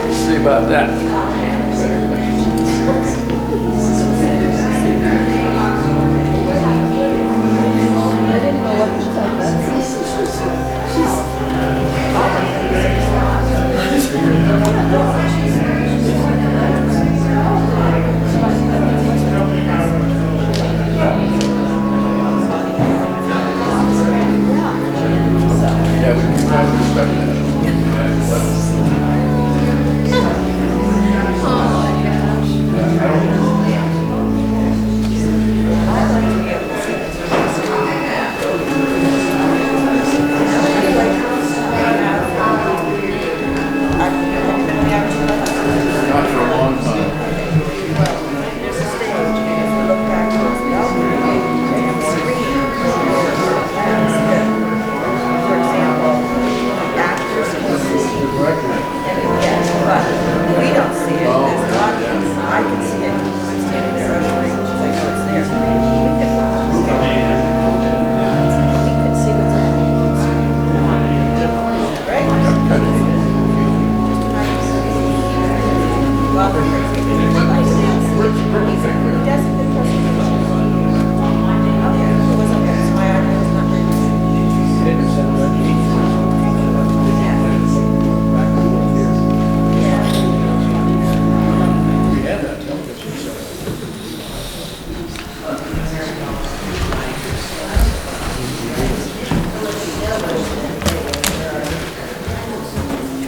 Let's see about that. I didn't know what to Yeah, we can try to respect that.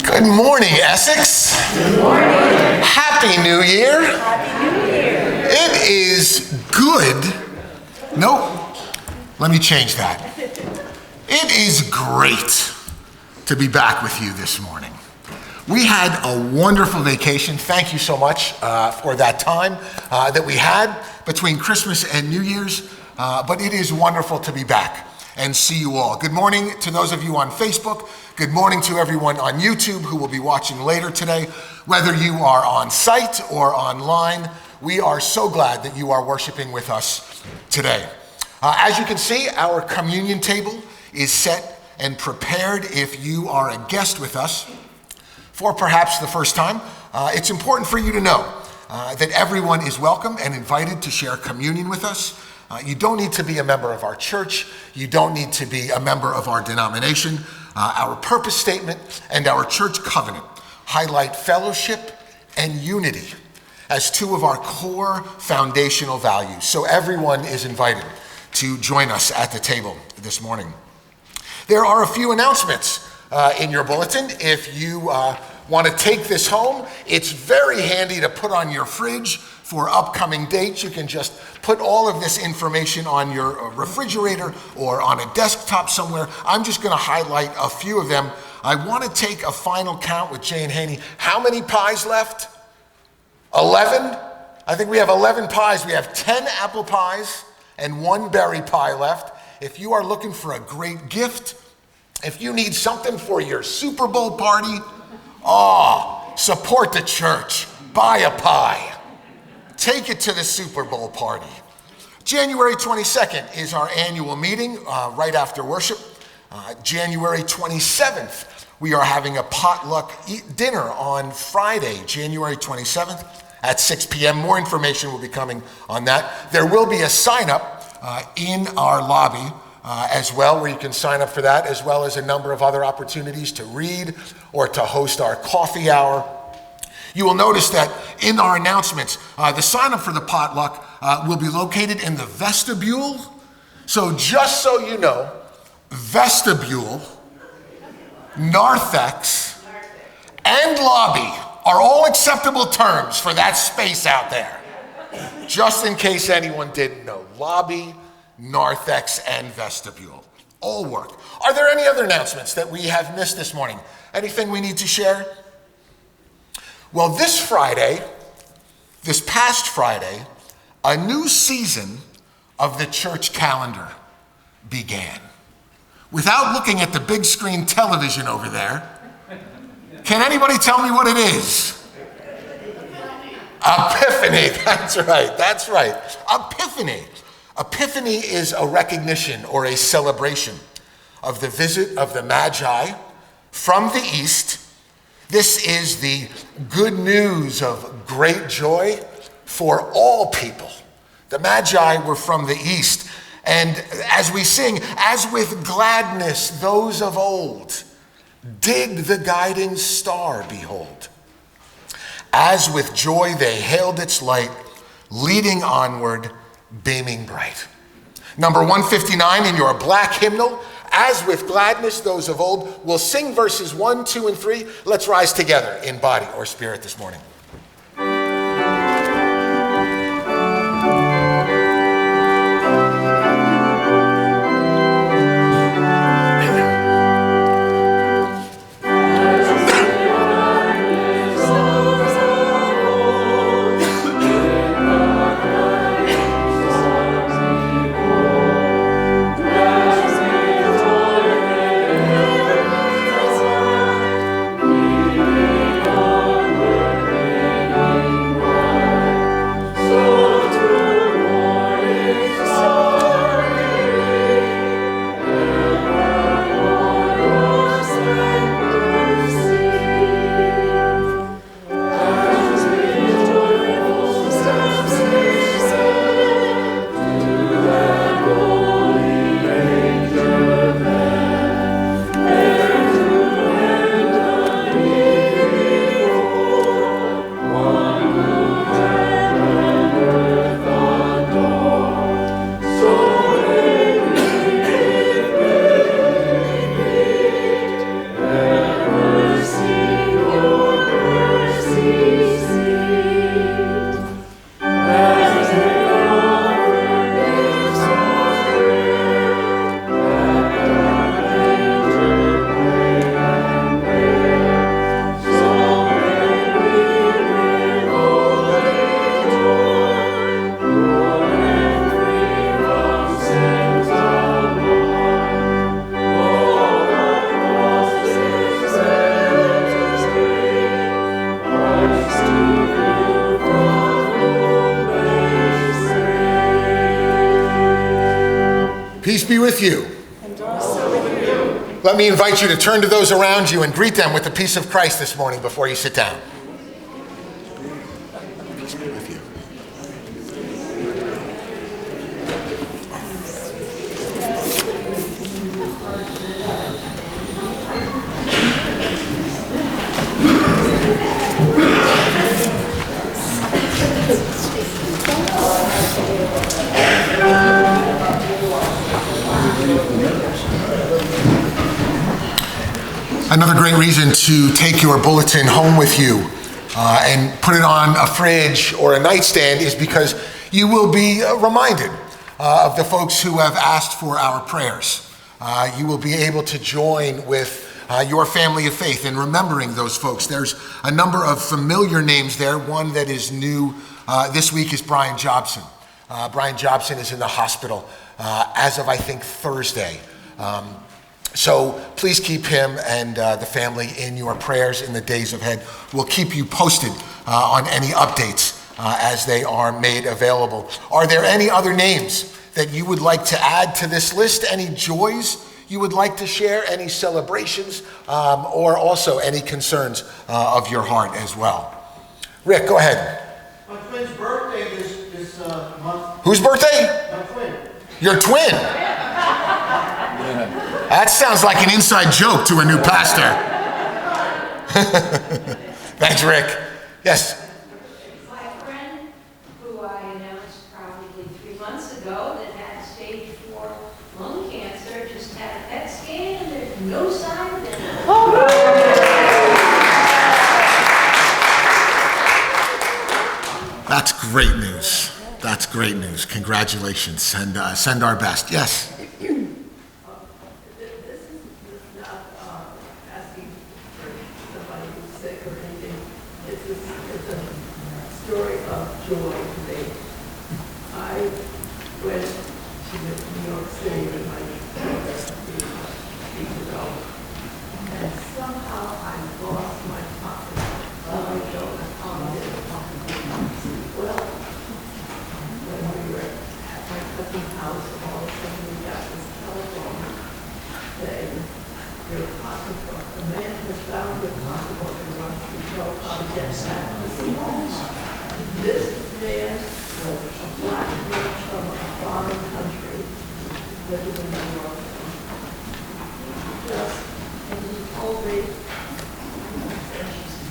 Good morning, Essex. Good morning. Happy New Year. Happy New Year. It is good. Nope. Let me change that. It is great to be back with you this morning. We had a wonderful vacation. Thank you so much for that time that we had between Christmas and New Year's. But it is wonderful to be back and see you all. Good morning to those of you on Facebook. Good morning to everyone on YouTube who will be watching later today. Whether you are on site or online, we are so glad that you are worshiping with us today. As you can see, our communion table is set and prepared if you are a guest with us for perhaps the first time. It's important for you to know that everyone is welcome and invited to share communion with us. You don't need to be a member of our church. You don't need to be a member of our denomination. Our purpose statement and our church covenant highlight fellowship and unity as two of our core foundational values. So everyone is invited to join us at the table this morning. There are a few announcements in your bulletin. If you want to take this home, it's very handy to put on your fridge for upcoming dates. You can just put all of this information on your refrigerator or on a desktop somewhere. I'm just going to highlight a few of them. I want to take a final count with Jay and Haney. How many pies left? 11? I think we have 11 pies. We have 10 apple pies and 1 berry pie left. If you are looking for a great gift, if you need something for your Super Bowl party, support the church. Buy a pie. Take it to the Super Bowl party. January 22nd is our annual meeting right after worship. January 27th, we are having a potluck dinner on Friday, January 27th at 6 p.m. More information will be coming on that. There will be a sign-up in our lobby as well, where you can sign up for that, as well as a number of other opportunities to read or to host our coffee hour. You will notice that in our announcements, the sign up for the potluck will be located in the vestibule. So just so you know, vestibule, narthex, and lobby are all acceptable terms for that space out there. Just in case anyone didn't know, lobby, narthex, and vestibule all work. Are there any other announcements that we have missed this morning? Anything we need to share? Well, this past Friday, a new season of the church calendar began. Without looking at the big screen television over there, can anybody tell me what it is? Epiphany, that's right. Epiphany. Epiphany is a recognition or a celebration of the visit of the Magi from the east. This is the good news of great joy for all people. The Magi were from the east. And as we sing, as with gladness those of old did the guiding star behold. As with joy they hailed its light, leading onward, beaming bright. Number 159 in your black hymnal, as with gladness those of old. We'll sing verses 1, 2, and 3. Let's rise together in body or spirit this morning. Peace be with you. And also with you. Let me invite you to turn to those around you and greet them with the peace of Christ this morning before you sit down. Peace be with you. Another great reason to take your bulletin home with you and put it on a fridge or a nightstand is because you will be reminded of the folks who have asked for our prayers. You will be able to join with your family of faith in remembering those folks. There's a number of familiar names there. One that is new this week is Brian Jobson. Brian Jobson is in the hospital as of, I think, Thursday. So please keep him and the family in your prayers in the days ahead. We'll keep you posted on any updates as they are made available. Are there any other names that you would like to add to this list? Any joys you would like to share? Any celebrations? Or also any concerns of your heart as well? Rick, go ahead. My twin's birthday this month. Whose birthday? My twin. Your twin? That sounds like an inside joke to a new pastor. Thanks, Rick. Yes? My friend, who I announced probably 3 months ago, that had stage 4 lung cancer, just had a PET scan, and there's no sign of it. That's great news. That's great news. Congratulations. And send our best. Yes? your pocketbook. A man has found your pocketbook and wants to know how to get back to the home. This man was a black man from a foreign country living in New York. And he told me,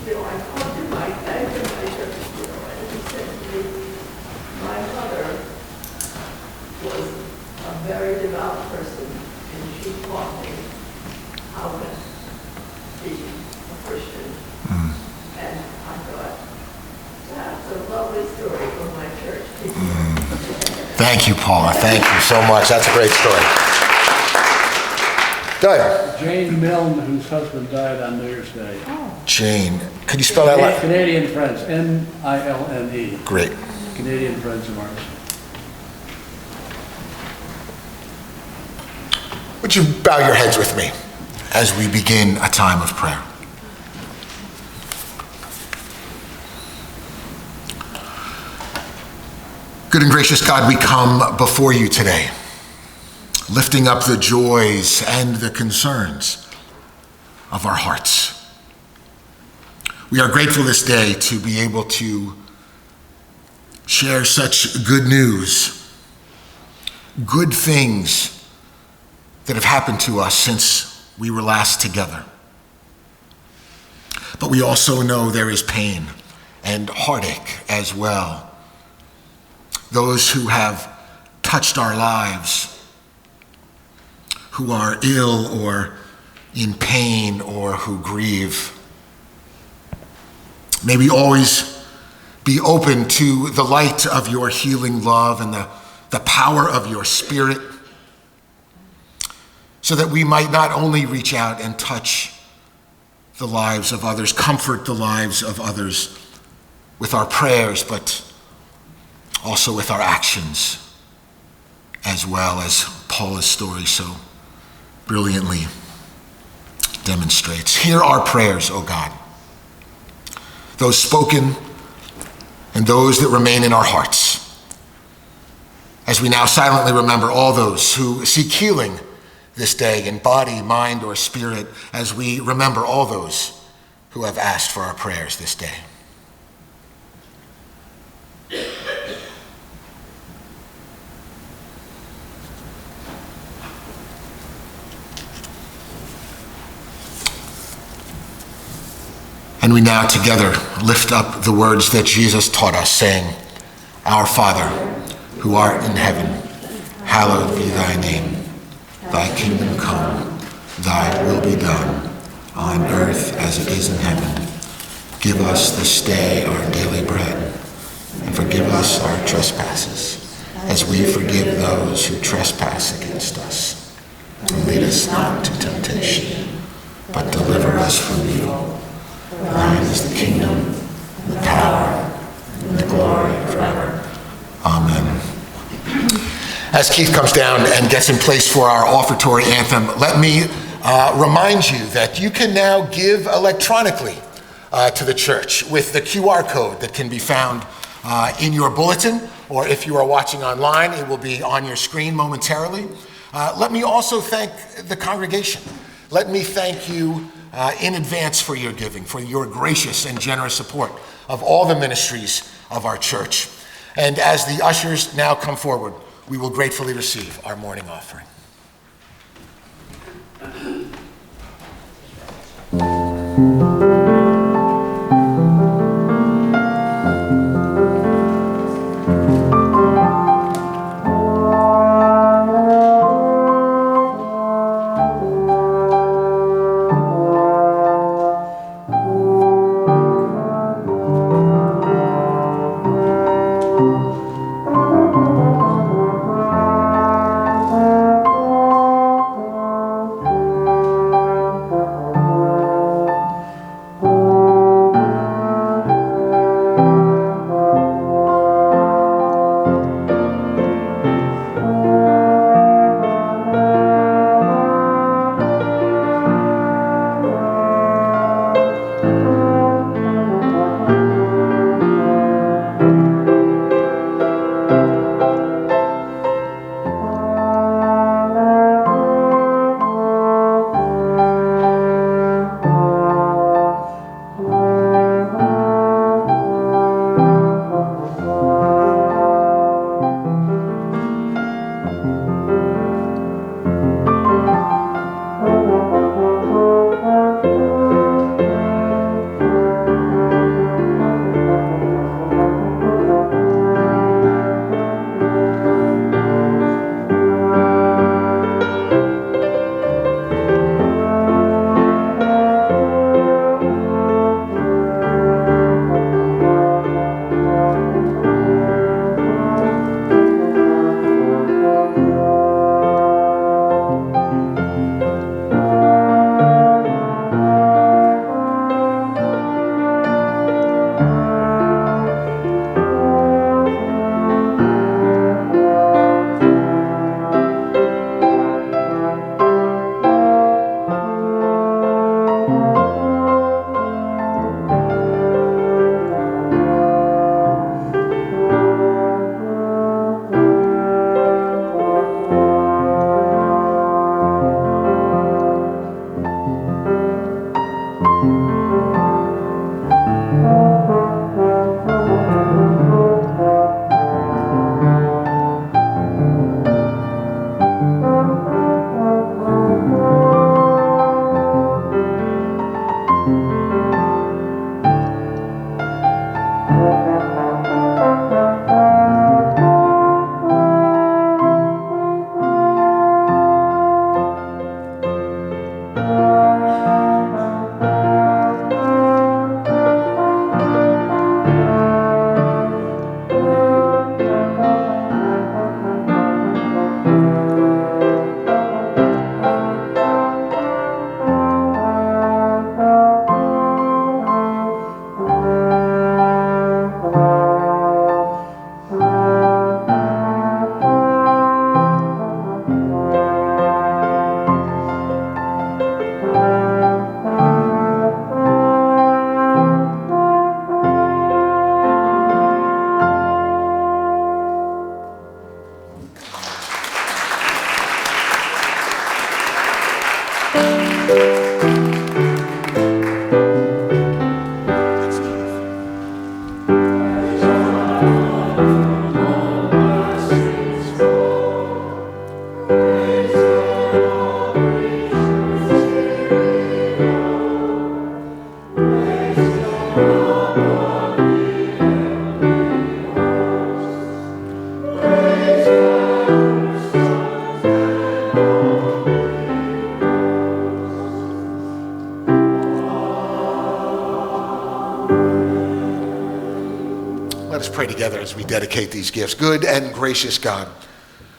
I called him, I thanked him, I said, and he said to me, my mother was a very devout person, and she taught me how to be a Christian. And I thought, that's a lovely story from my church. Thank you, Paula. Thank you so much. That's a great story. Doug. Jane Milne, whose husband died on New Year's Day. Jane. Could you spell that out? Canadian Friends, Milne. Great. Canadian Friends of ours. Would you bow your heads with me as we begin a time of prayer? Good and gracious God, we come before you today, lifting up the joys and the concerns of our hearts. We are grateful this day to be able to share such good news, good things that have happened to us since we were last together. But we also know there is pain and heartache as well. Those who have touched our lives, who are ill or in pain or who grieve. May we always be open to the light of your healing love and the power of your Spirit, so that we might not only reach out and touch the lives of others, comfort the lives of others with our prayers, but also with our actions, as well as Paula's story so brilliantly demonstrates. Hear our prayers, O God, those spoken and those that remain in our hearts, as we now silently remember all those who seek healing this day in body, mind, or spirit, as we remember all those who have asked for our prayers this day. And we now together lift up the words that Jesus taught us, saying, Our Father, who art in heaven, hallowed be thy name. Thy kingdom come, thy will be done, on earth as it is in heaven. Give us this day our daily bread, and forgive us our trespasses, as we forgive those who trespass against us. And lead us not into temptation, but deliver us from evil. Thine is the kingdom, the power, and the glory forever. Amen. As Keith comes down and gets in place for our offertory anthem, let me remind you that you can now give electronically to the church with the QR code that can be found in your bulletin, or if you are watching online, it will be on your screen momentarily. Let me also thank the congregation. Let me thank you in advance for your giving, for your gracious and generous support of all the ministries of our church. And as the ushers now come forward, we will gratefully receive our morning offering. Let us pray together as we dedicate these gifts. Good and gracious God,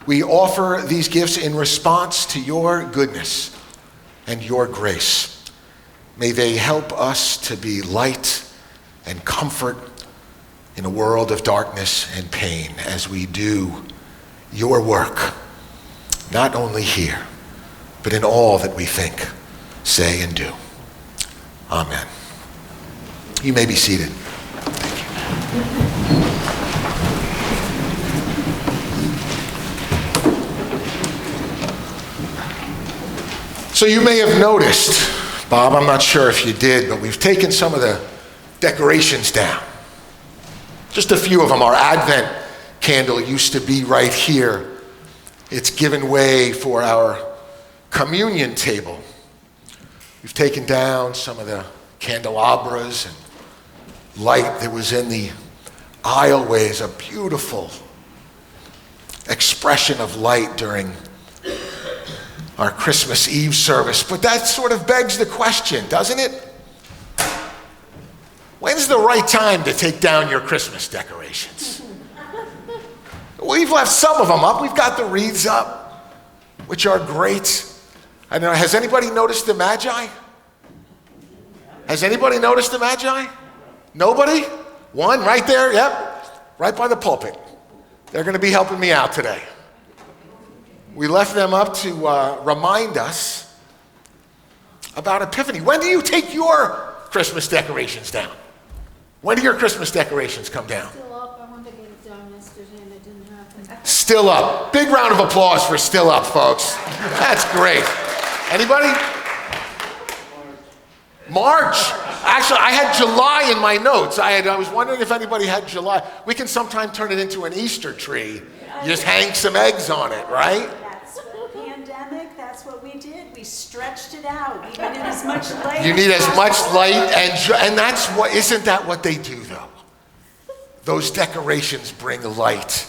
we offer these gifts in response to your goodness and your grace. May they help us to be light and comfort in a world of darkness and pain as we do your work, not only here, but in all that we think, say, and do. Amen. You may be seated. Thank you. So you may have noticed, Bob, I'm not sure if you did, but we've taken some of the decorations down. Just a few of them. Our Advent candle used to be right here. It's given way for our communion table. We've taken down some of the candelabras and light that was in the aisleways, a beautiful expression of light during our Christmas Eve service. But that sort of begs the question, doesn't it? When's the right time to take down your Christmas decorations? We've left some of them up. We've got the wreaths up, which are great. I don't know, has anybody noticed the Magi? Has anybody noticed the Magi? Nobody? One right there, yep, right by the pulpit. They're going to be helping me out today. We left them up to remind us about Epiphany. When do you take your Christmas decorations down? When do your Christmas decorations come down? Still up. I wanted to get it done yesterday and it didn't happen. Still up. Big round of applause for still up, folks. That's great. Anybody? March. Actually, I had July in my notes. I was wondering if anybody had July. We can sometime turn it into an Easter tree. You just hang some eggs on it, right? That's what pandemic, that's what we did. We stretched it out. We needed as much light. You need as much light and that's what, isn't that what they do though? Those decorations bring light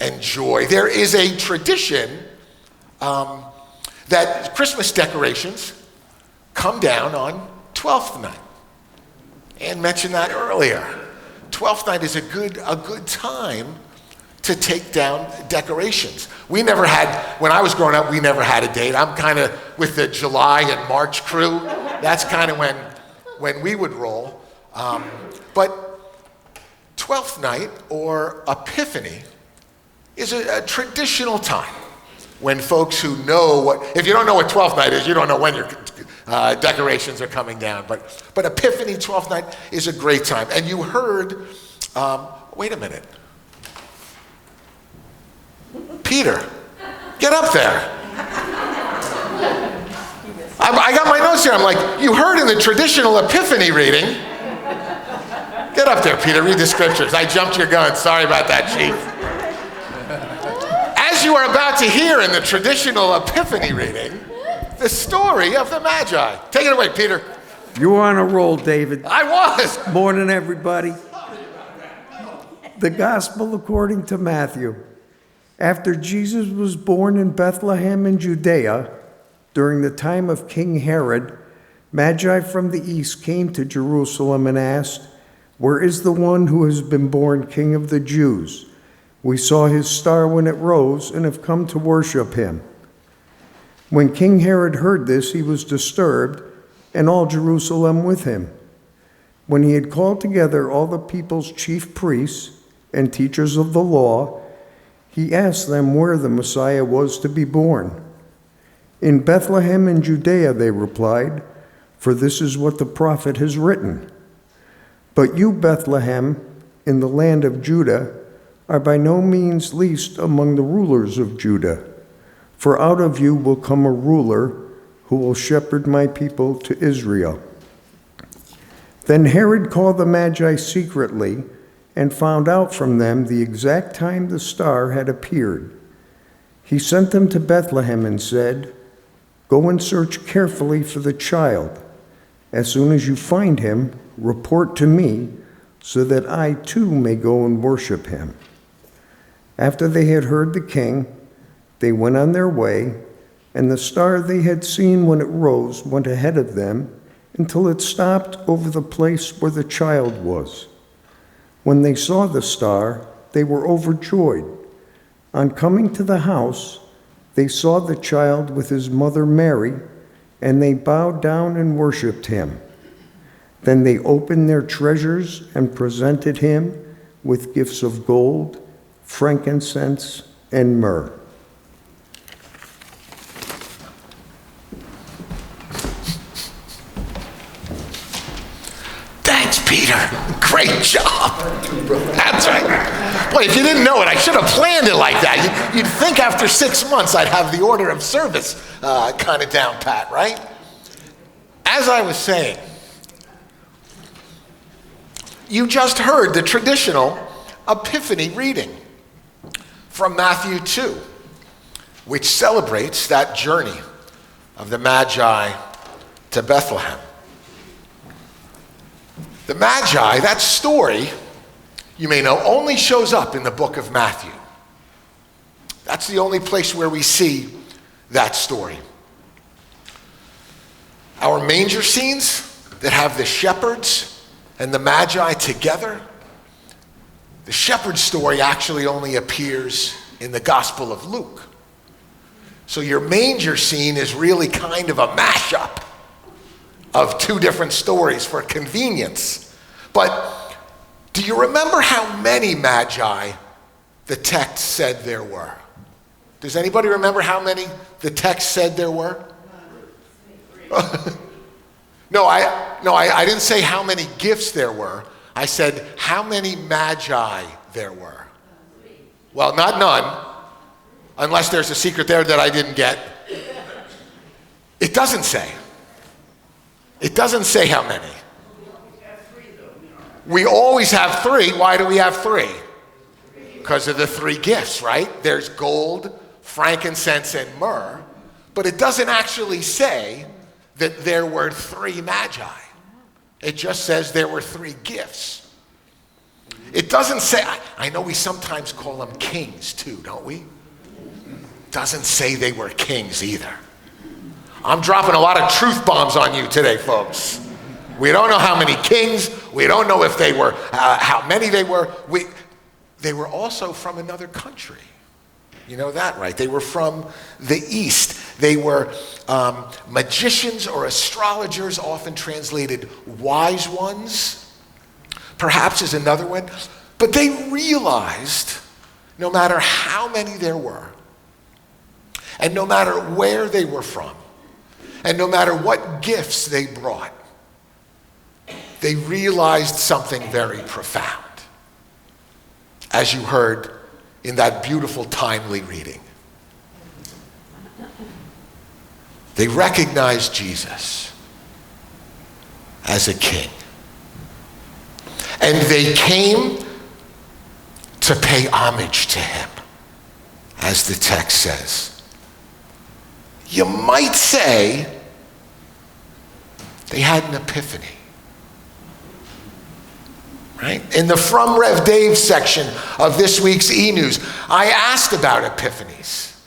and joy. There is a tradition that Christmas decorations come down on 12th night. Ann mentioned that earlier. 12th night is a good time to take down decorations. We never had, when I was growing up, we never had a date. I'm kind of with the July and March crew. That's kind of when we would roll. But 12th night or Epiphany is a traditional time when folks who know what, if you don't know what 12th night is, you don't know when your decorations are coming down. But Epiphany, 12th night, is a great time. And you heard, wait a minute. Peter, get up there. I got my notes here. I'm like, you heard in the traditional Epiphany reading. Get up there, Peter, read the scriptures. I jumped your gun. Sorry about that, Chief. As you are about to hear in the traditional Epiphany reading, the story of the Magi. Take it away, Peter. You were on a roll, David. I was. Morning, everybody. The Gospel according to Matthew. After Jesus was born in Bethlehem in Judea, during the time of King Herod, Magi from the east came to Jerusalem and asked, "Where is the one who has been born King of the Jews? We saw his star when it rose and have come to worship him." When King Herod heard this, he was disturbed, and all Jerusalem with him. When he had called together all the people's chief priests and teachers of the law, he asked them where the Messiah was to be born. "In Bethlehem in Judea," they replied, "for this is what the prophet has written. But you, Bethlehem, in the land of Judah, are by no means least among the rulers of Judah. For out of you will come a ruler who will shepherd my people to Israel." Then Herod called the Magi secretly and found out from them the exact time the star had appeared. He sent them to Bethlehem and said, "Go and search carefully for the child. As soon as you find him, report to me, so that I too may go and worship him." After they had heard the king, they went on their way, and the star they had seen when it rose went ahead of them until it stopped over the place where the child was. When they saw the star, they were overjoyed. On coming to the house, they saw the child with his mother Mary, and they bowed down and worshiped him. Then they opened their treasures and presented him with gifts of gold, frankincense, and myrrh. Thanks, Peter. Great job. That's right. Boy, if you didn't know it, I should have planned it like that. You'd think after 6 months I'd have the order of service kind of down pat, right? As I was saying, you just heard the traditional Epiphany reading from Matthew 2, which celebrates that journey of the Magi to Bethlehem. The Magi, that story, you may know, only shows up in the book of Matthew. That's the only place where we see that story. Our manger scenes that have the shepherds and the Magi together, the shepherd story actually only appears in the Gospel of Luke. So your manger scene is really kind of a mashup of two different stories for convenience. But do you remember how many Magi the text said there were? Does anybody remember how many the text said there were? No, I didn't say how many gifts there were. I said how many Magi there were. Well, not none, unless there's a secret there that I didn't get. It doesn't say. It doesn't say how many. We always have three. Why do we have three? Because of the three gifts, right? There's gold, frankincense, and myrrh. But it doesn't actually say that there were three Magi. It just says there were three gifts. It doesn't say, I know we sometimes call them kings too, don't we? Doesn't say they were kings either. I'm dropping a lot of truth bombs on you today, folks. We don't know how many kings. We don't know if they were, how many they were. They were also from another country. You know that, right? They were from the East. They were magicians or astrologers, often translated wise ones, perhaps is another one. But they realized no matter how many there were, and no matter where they were from, and no matter what gifts they brought, they realized something very profound, as you heard in that beautiful, timely reading. They recognized Jesus as a king. And they came to pay homage to him, as the text says. You might say they had an epiphany. Right? In the From Rev Dave section of this week's e-news, I asked about epiphanies.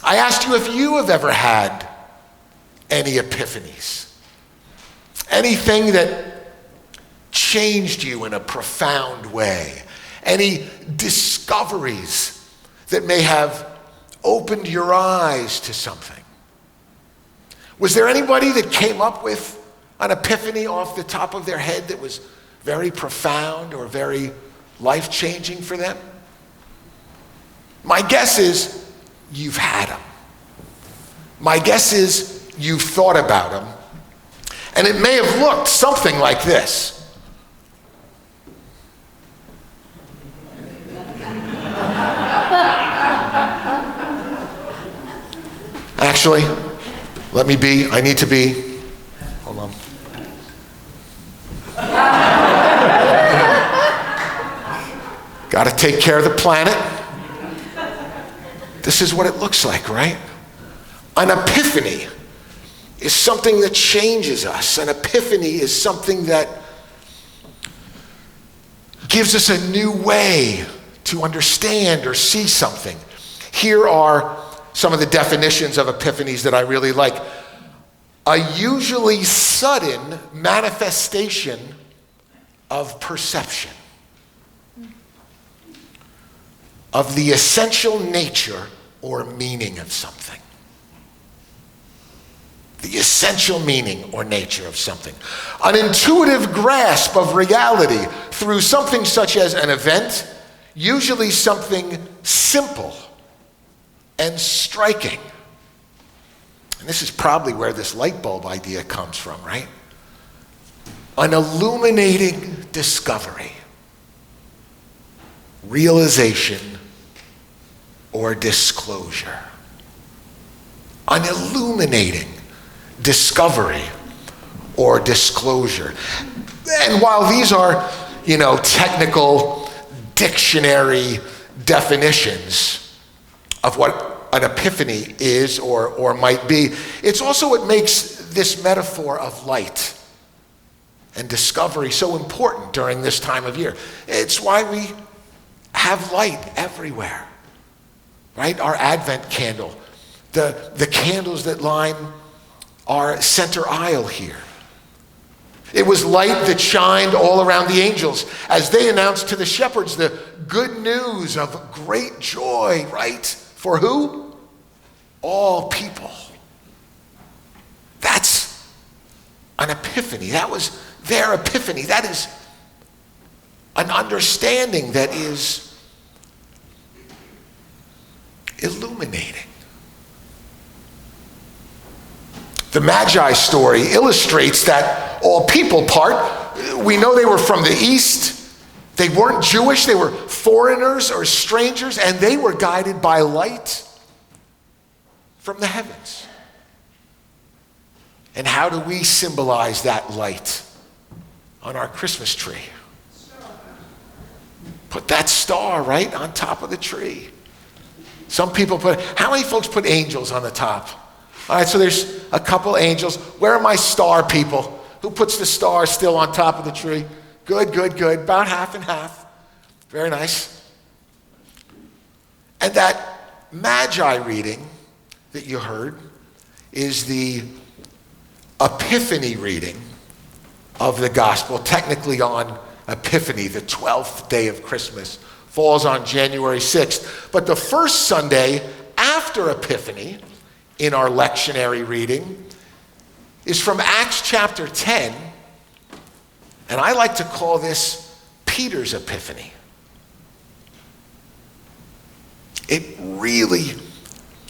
I asked you if you have ever had any epiphanies. Anything that changed you in a profound way. Any discoveries that may have opened your eyes to something. Was there anybody that came up with an epiphany off the top of their head that was very profound or very life-changing for them? My guess is you've had them. My guess is you've thought about them. And it may have looked something like this. Actually, I need to be, hold on. Got to take care of the planet. This is what it looks like, right? An epiphany is something that changes us. An epiphany is something that gives us a new way to understand or see something. Here are some of the definitions of epiphanies that I really like. A usually sudden manifestation of perception. of the essential nature or meaning of something. The essential meaning or nature of something. An intuitive grasp of reality through something such as an event, usually something simple and striking. And this is probably where this light bulb idea comes from, right? An illuminating discovery, realization, or disclosure. An illuminating discovery or disclosure. And while these are, technical dictionary definitions of what an epiphany is or might be, it's also what makes this metaphor of light and discovery so important during this time of year. It's why we have light everywhere, right? Our Advent candle, the candles that line our center aisle here. It was light that shined all around the angels as they announced to the shepherds the good news of great joy, right? For who? All people. That's an epiphany. That was their epiphany. That is an understanding that is illuminating. The Magi story illustrates that all people part. We know they were from the East. They weren't Jewish. They were foreigners or strangers, and they were guided by light from the heavens. And how do we symbolize that light on our Christmas tree? Put that star right on top of the tree. Some people how many folks put angels on the top? All right, so there's a couple angels. Where are my star people? Who puts the star still on top of the tree? Good, good, good. About half and half. Very nice. And that Magi reading that you heard is the Epiphany reading of the gospel, technically on Epiphany, the 12th day of Christmas, falls on January 6th. But the first Sunday after Epiphany, in our lectionary reading, is from Acts chapter 10, and I like to call this Peter's Epiphany. It really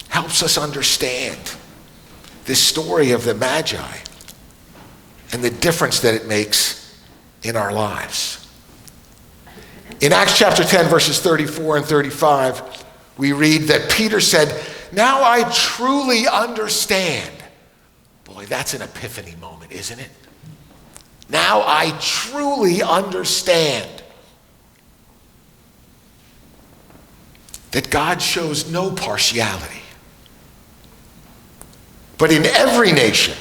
helps us understand this story of the Magi and the difference that it makes in our lives. In Acts chapter 10, verses 34 and 35, we read that Peter said, "Now I truly understand." Boy, that's an epiphany moment, isn't it? Now I truly understand that God shows no partiality, but in every nation,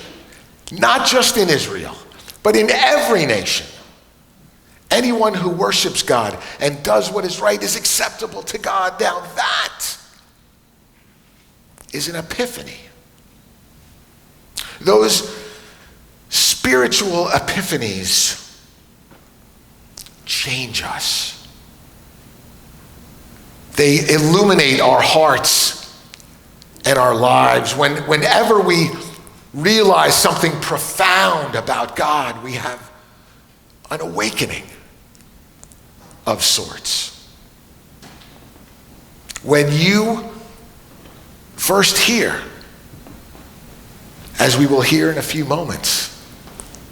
not just in Israel, but in every nation, anyone who worships God and does what is right is acceptable to God. Now that is an epiphany. Those spiritual epiphanies change us. They illuminate our hearts and our lives. Whenever we realize something profound about God, we have an awakening of sorts. When you first hear, as we will hear in a few moments,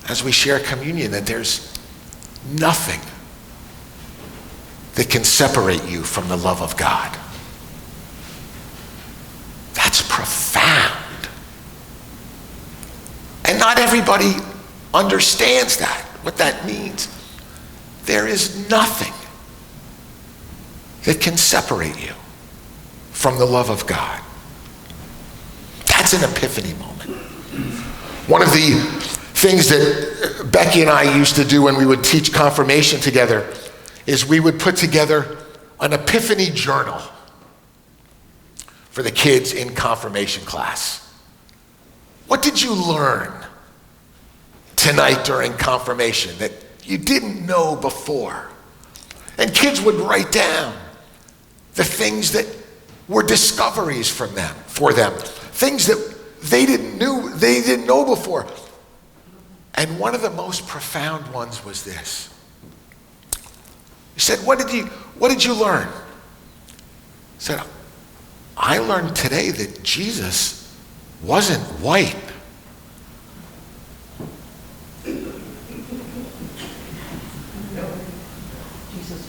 as we share communion, that there's nothing that can separate you from the love of God. That's profound. And not everybody understands that, what that means. There is nothing that can separate you from the love of God. That's an epiphany moment. One of the things that Becky and I used to do when we would teach confirmation together is we would put together an epiphany journal for the kids in confirmation class. What did you learn tonight during confirmation that you didn't know before? And kids would write down the things that were discoveries for them, things that they didn't know before. And one of the most profound ones was this. He said, what did you learn? He said, I learned today that Jesus wasn't white.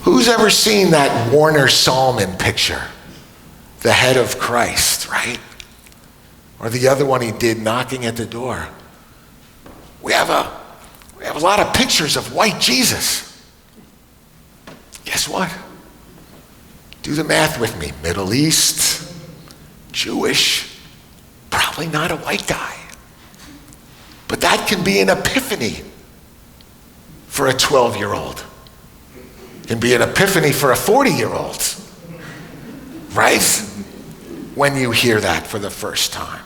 Who's ever seen that Warner Salmon picture? The head of Christ, right? Or the other one he did knocking at the door. We have a lot of pictures of white Jesus. Guess what? Do the math with me. Middle East, Jewish, probably not a white guy. But that can be an epiphany for a 12-year-old. Can be an epiphany for a 40-year-old. Right? When you hear that for the first time.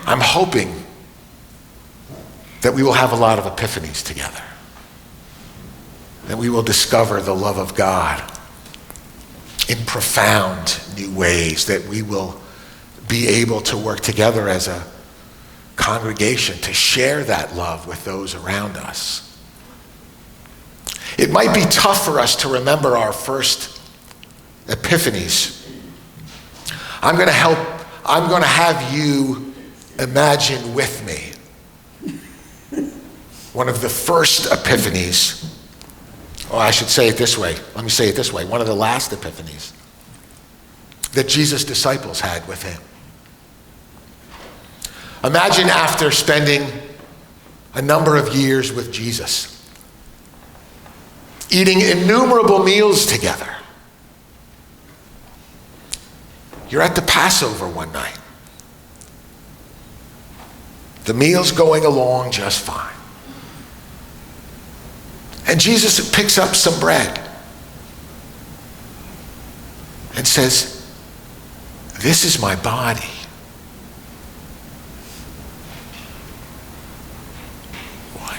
I'm hoping that we will have a lot of epiphanies together. That we will discover the love of God in profound new ways. That we will be able to work together as a congregation to share that love with those around us. It might be tough for us to remember our first epiphanies. I'm going to have you imagine with me one of the first epiphanies. Oh, I should say it this way. Let me say it this way. One of the last epiphanies that Jesus' disciples had with him. Imagine after spending a number of years with Jesus, eating innumerable meals together. You're at the Passover one night. The meal's going along just fine. And Jesus picks up some bread and says, "This is my body." What?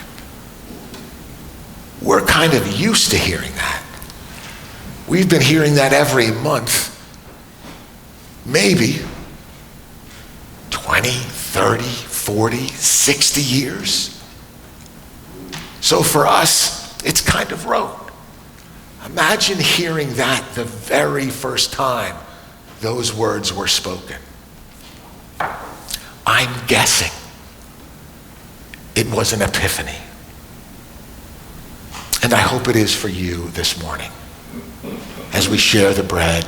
We're kind of used to hearing that. We've been hearing that every month. Maybe 20, 30, 40, 60 years. So for us, it's kind of rote. Imagine hearing that the very first time those words were spoken. I'm guessing it was an epiphany. And I hope it is for you this morning as we share the bread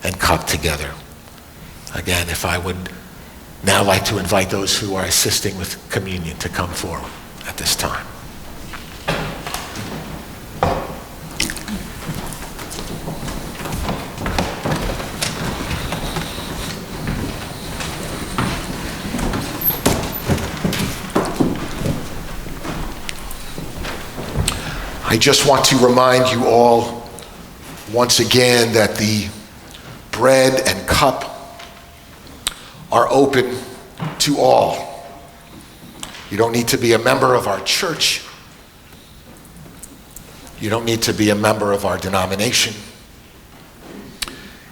and cup together. Again, if I would now like to invite those who are assisting with communion to come forward at this time. I just want to remind you all once again that the bread and cup are open to all. You don't need to be a member of our church. You don't need to be a member of our denomination.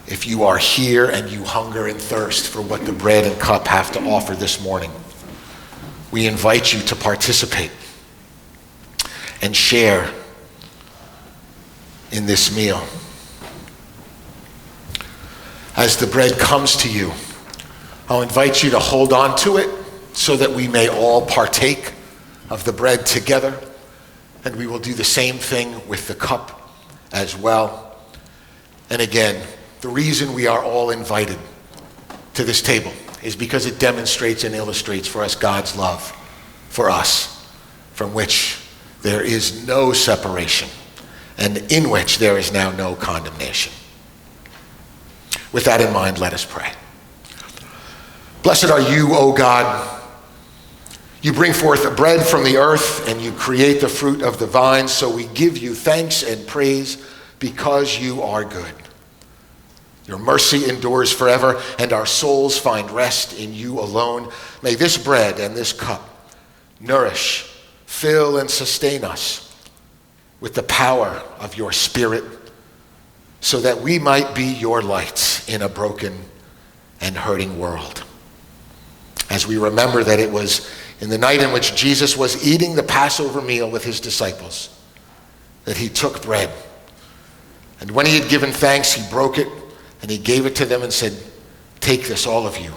If you are here and you hunger and thirst for what the bread and cup have to offer this morning, we invite you to participate and share in this meal. As the bread comes to you, I'll invite you to hold on to it so that we may all partake of the bread together. And we will do the same thing with the cup as well. And again, the reason we are all invited to this table is because it demonstrates and illustrates for us God's love for us, from which there is no separation and in which there is now no condemnation. With that in mind, let us pray. Blessed are you, O God. You bring forth bread from the earth and you create the fruit of the vine, so we give you thanks and praise because you are good. Your mercy endures forever and our souls find rest in you alone. May this bread and this cup nourish, fill, and sustain us with the power of your Spirit so that we might be your lights in a broken and hurting world. As we remember that it was in the night in which Jesus was eating the Passover meal with his disciples that he took bread. And when he had given thanks, he broke it and he gave it to them and said, "Take this, all of you,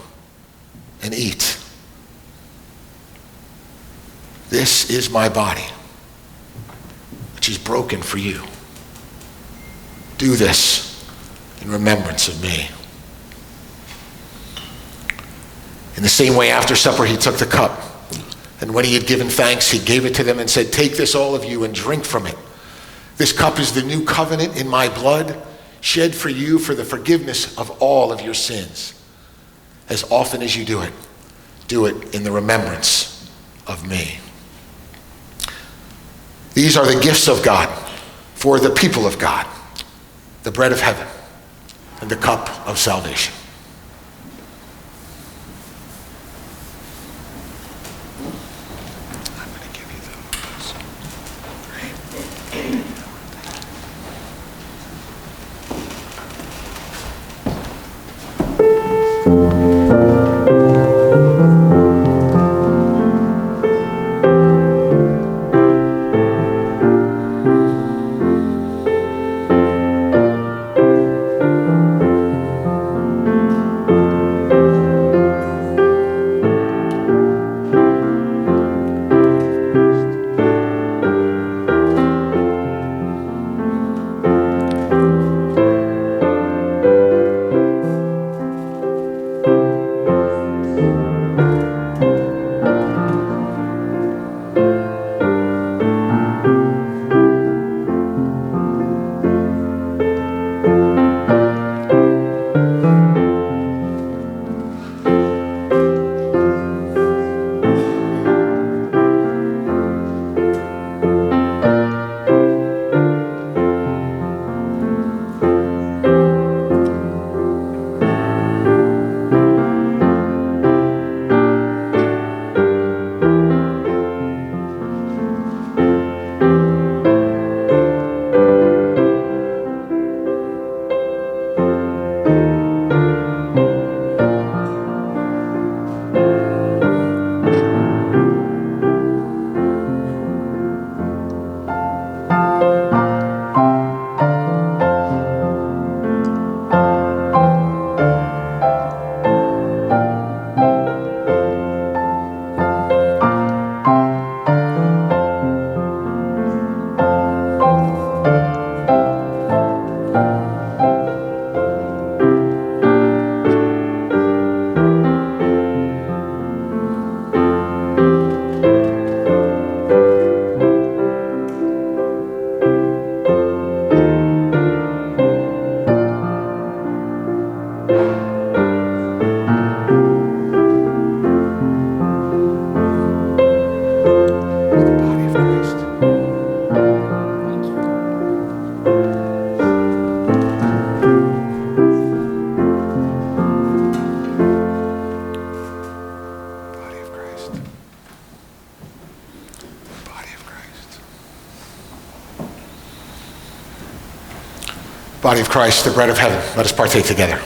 and eat. This is my body, which is broken for you. Do this in remembrance of me." In the same way, after supper, he took the cup. And when he had given thanks, he gave it to them and said, "Take this, all of you, and drink from it. This cup is the new covenant in my blood, shed for you for the forgiveness of all of your sins. As often as you do it in the remembrance of me." These are the gifts of God for the people of God, the bread of heaven and the cup of salvation. I'm going to give you those. Great. Body of Christ, the bread of heaven. Let us partake together.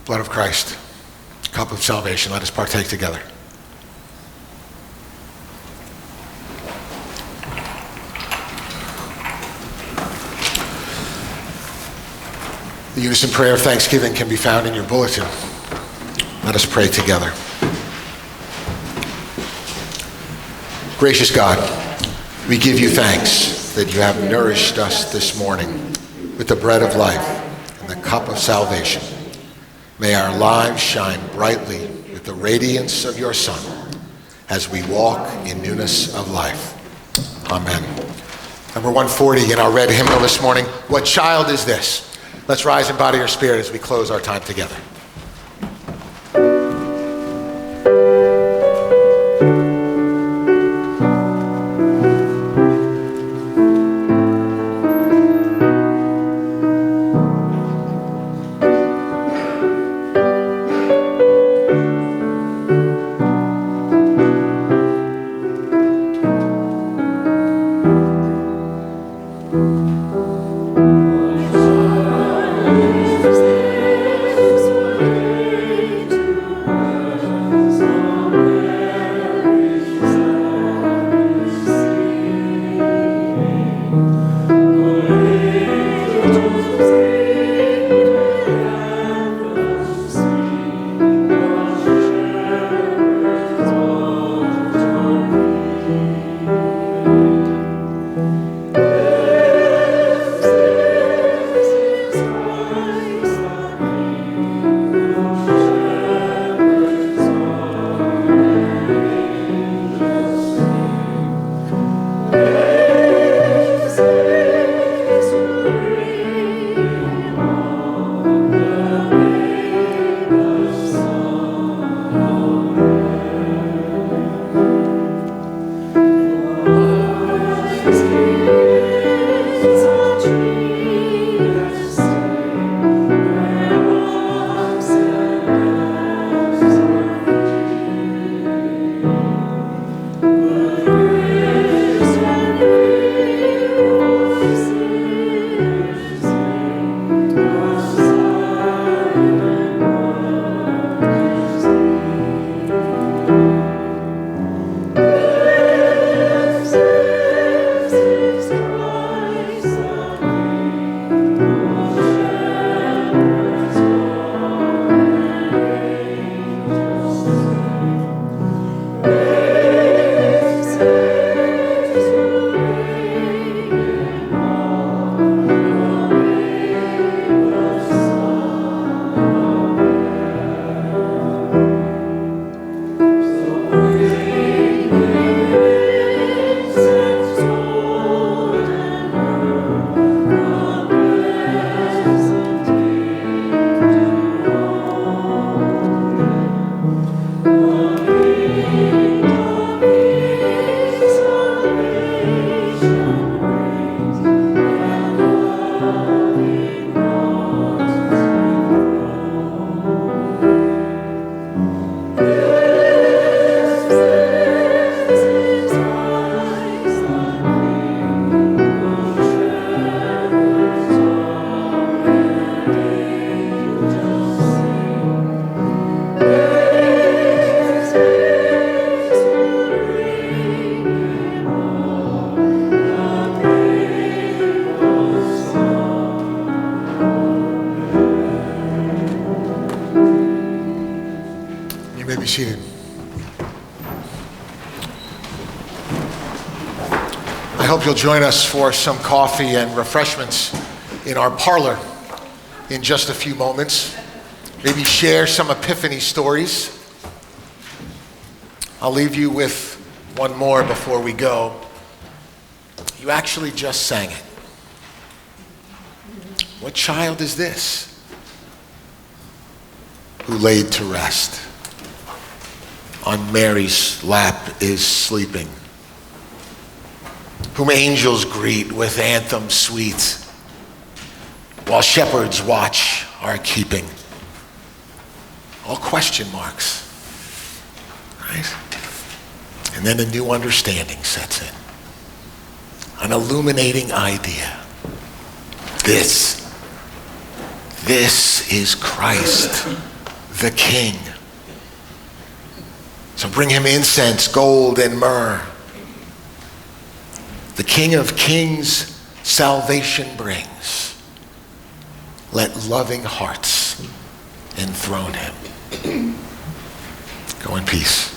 Blood of Christ, cup of salvation. Let us partake together. The unison prayer of thanksgiving can be found in your bulletin. Let us pray together. Gracious God, we give you thanks that you have nourished us this morning with the bread of life and the cup of salvation. May our lives shine brightly with the radiance of your Son as we walk in newness of life. Amen. Number 140 in our red hymnal this morning, What Child Is This? Let's rise in body or spirit as we close our time together. Be seated. I hope you'll join us for some coffee and refreshments in our parlor in just a few moments. Maybe share some epiphany stories. I'll leave you with one more before we go. You actually just sang it. What child is this who laid to rest on Mary's lap is sleeping, whom angels greet with anthems sweet, while shepherds watch are keeping? All question marks, right? And then a new understanding sets in, an illuminating idea. This is Christ, the King. So bring him incense, gold, and myrrh. The King of Kings salvation brings. Let loving hearts enthrone him. Go in peace.